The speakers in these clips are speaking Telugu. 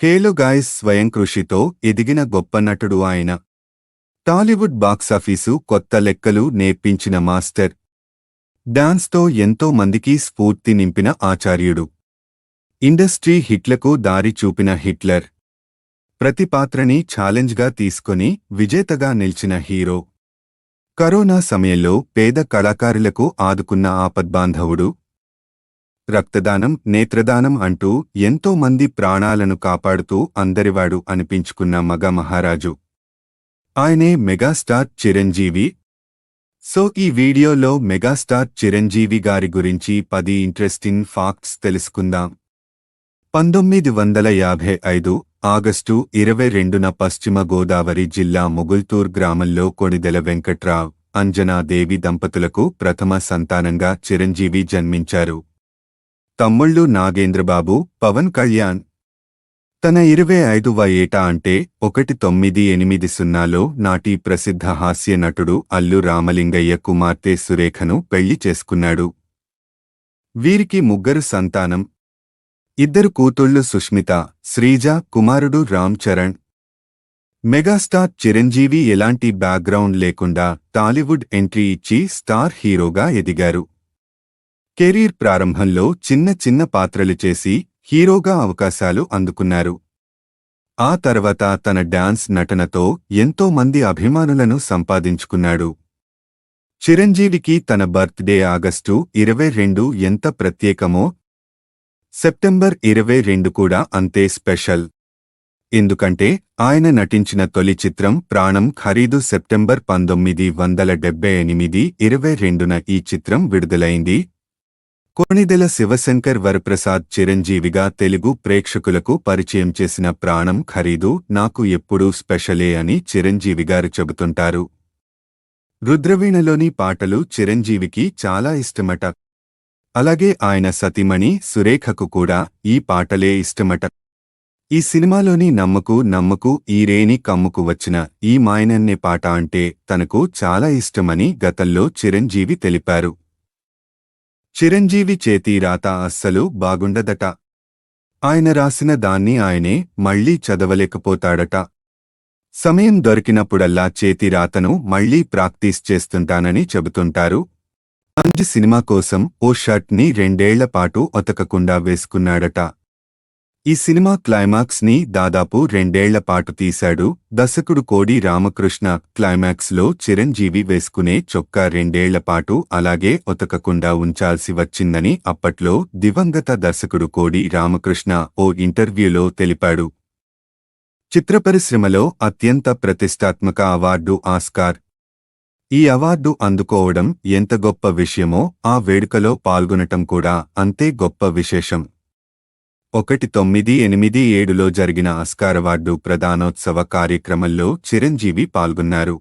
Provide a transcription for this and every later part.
హేలో గాయ్స్, స్వయం కృషితో ఎదిగిన గొప్ప నటుడు ఆయన. టాలీవుడ్ బాక్సాఫీసు కొత్త లెక్కలు నేర్పించిన మాస్టర్. డాన్స్తో ఎంతో మందికి స్ఫూర్తి నింపిన ఆచార్యుడు. ఇండస్ట్రీ హిట్లకు దారి చూపిన హిట్లర్. ప్రతి పాత్రని ఛాలెంజ్గా తీసుకొని విజేతగా నిలిచిన హీరో. కరోనా సమయంలో పేద కళాకారులకు ఆదుకున్న ఆపద్బాంధవుడు. రక్తదానం, నేత్రదానం అంటూ ఎంతో మంది ప్రాణాలను కాపాడుతూ అందరివాడు అనిపించుకున్న మగ మహారాజు. ఆయనే మెగాస్టార్ చిరంజీవి. సో ఈ వీడియోలో మెగాస్టార్ చిరంజీవి గారి గురించి 10 ఇంట్రెస్టింగ్ ఫ్యాక్ట్స్ తెలుసుకుందాం. 1955 ఆగస్టు 22న పశ్చిమ గోదావరి జిల్లా ముగుల్తూర్ గ్రామంలో కొణిదెల వెంకట్రావ్, అంజనాదేవి దంపతులకు ప్రథమ సంతానంగా చిరంజీవి జన్మించారు. తమ్ముళ్ళు నాగేంద్రబాబు, పవన్ కళ్యాణ్. తన 25వ ఏట అంటే 1980లో నాటి ప్రసిద్ధ హాస్య నటుడు అల్లు రామలింగయ్య కుమార్తె సురేఖను పెళ్లి చేసుకున్నాడు. వీరికి ముగ్గురు సంతానం. 2 కూతుళ్లు సుష్మిత, శ్రీజ, కుమారుడు రామ్ చరణ్. మెగాస్టార్ చిరంజీవి ఎలాంటి బ్యాక్గ్రౌండ్ లేకుండా టాలీవుడ్ ఎంట్రీ ఇచ్చి స్టార్ హీరోగా ఎదిగారు. కెరీర్ ప్రారంభంలో చిన్న చిన్న పాత్రలు చేసి హీరోగా అవకాశాలు అందుకున్నారు. ఆ తర్వాత తన డాన్స్ నటనతో ఎంతో మంది అభిమానులను సంపాదించుకున్నాడు. చిరంజీవికి తన బర్త్డే ఆగస్టు 22 ఎంత ప్రత్యేకమో, సెప్టెంబర్ 22 కూడా అంతే స్పెషల్. ఎందుకంటే ఆయన నటించిన తొలి చిత్రం ప్రాణం ఖరీదు సెప్టెంబర్ 1978 22న ఈ చిత్రం విడుదలైంది. కొణిదెల శివశంకర్ వరప్రసాద్ చిరంజీవిగా తెలుగు ప్రేక్షకులకు పరిచయం చేసిన ప్రాణం ఖరీదు నాకు ఎప్పుడూ స్పెషలే అని చిరంజీవిగారు చెబుతుంటారు. రుద్రవీణలోని పాటలు చిరంజీవికి చాలా ఇష్టమట. అలాగే ఆయన సతీమణి సురేఖకు కూడా ఈ పాటలే ఇష్టమట. ఈ సినిమాలోని నమ్మకు నమ్మకు ఈ రేణి కమ్ముకు వచ్చిన ఈ మాయనన్నే పాట అంటే తనకు చాలా ఇష్టమని గతంలో చిరంజీవి తెలిపారు. చిరంజీవి చేతి రాత అస్సలు బాగుండదట. ఆయన రాసిన దాన్ని ఆయనే మళ్లీ చదవలేకపోతాడట. సమయం దొరికినప్పుడల్లా చేతి రాతను మళ్లీ ప్రాక్టీస్ చేస్తుంటానని చెబుతుంటారు. అంజి సినిమా కోసం ఓ షర్ట్ని 2 ఏళ్ల పాటు ఉతకకుండా వేసుకున్నాడట. ఈ సినిమా క్లైమాక్స్ ని దాదాపు 2 ఏళ్ల పాటు తీశాడు. దర్శకుడు కోడి రామకృష్ణ క్లైమాక్స్ లో చిరంజీవి వేసుకునే చొక్కా 2 ఏళ్ల పాటు అలాగే ఉతకకుండా ఉంచాల్సి వచ్చిందని అప్పట్లో దివంగత దర్శకుడు కోడి రామకృష్ణ ఓ ఇంటర్వ్యూలో తెలిపాడు. చిత్రపరిశ్రమలో అత్యంత ప్రతిష్టాత్మక అవార్డు ఆస్కార్. ఈ అవార్డు అందుకోవడం ఎంత గొప్ప విషయమో ఆ వేడుకలో పాల్గొనటం కూడా అంతే గొప్ప విశేషం. 1987లో జరిగిన ఆస్కార్ అవార్డు ప్రదానోత్సవ కార్యక్రమంలో చిరంజీవి పాల్గొన్నారు.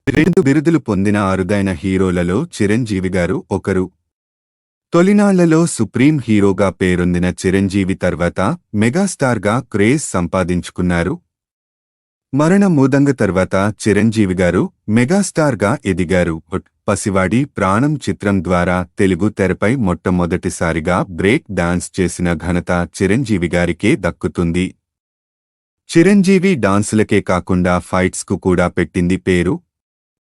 2 బిరుదులు పొందిన అరుదైన హీరోలలో చిరంజీవిగారు ఒకరు. తొలినాళ్లలో సుప్రీం హీరోగా పేరొందిన చిరంజీవి తర్వాత మెగాస్టార్గా క్రేజ్ సంపాదించుకున్నారు. మరణ మూదంగ తర్వాత చిరంజీవిగారు మెగాస్టార్గా ఎదిగారు. పసివాడి ప్రాణం చిత్రం ద్వారా తెలుగు తెరపై మొట్టమొదటిసారిగా బ్రేక్ డాన్స్ చేసిన ఘనత చిరంజీవిగారికే దక్కుతుంది. చిరంజీవి డాన్సులకే కాకుండా ఫైట్స్కు కూడా పెట్టింది పేరు.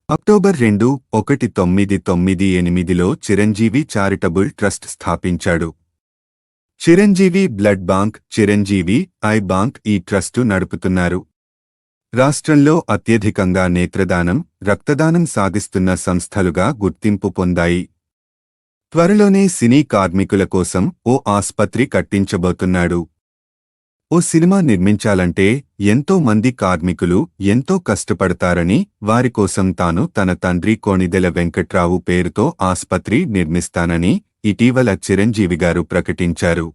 అక్టోబర్ 2, 1998లో చిరంజీవి చారిటబుల్ ట్రస్ట్ స్థాపించాడు. Chiranjeevi blood bank, Chiranjeevi I bank ఈ ట్రస్టు నడుపుతున్నారు. రాష్ట్రంలో అత్యధికంగా నేత్రదానం, రక్తదానం సాగిస్తున్న సంస్థలుగా గుర్తింపు పొందాయి. త్వరలోనే సినీ కార్మికుల కోసం ఓ ఆస్పత్రి కట్టించబోతున్నాడు. ఓ సినిమా నిర్మించాలంటే ఎంతో మంది కార్మికులు ఎంతో కష్టపడతారని, వారికోసం తాను తన తండ్రి కొణిదెల వెంకట్రావు పేరుతో ఆస్పత్రి నిర్మిస్తానని ఇటీవల చిరంజీవిగారు ప్రకటించారు.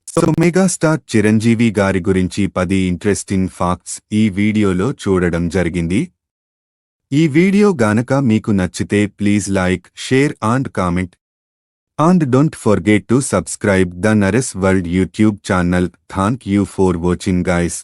సో మెగాస్టార్ చిరంజీవి గారి గురించి 10 ఇంట్రెస్టింగ్ ఫ్యాక్ట్స్ ఈ వీడియోలో చూడడం జరిగింది. ఈ వీడియో గానక మీకు నచ్చితే please like, share and comment. And don't forget to subscribe the Naresh World YouTube channel. Thank you for watching guys.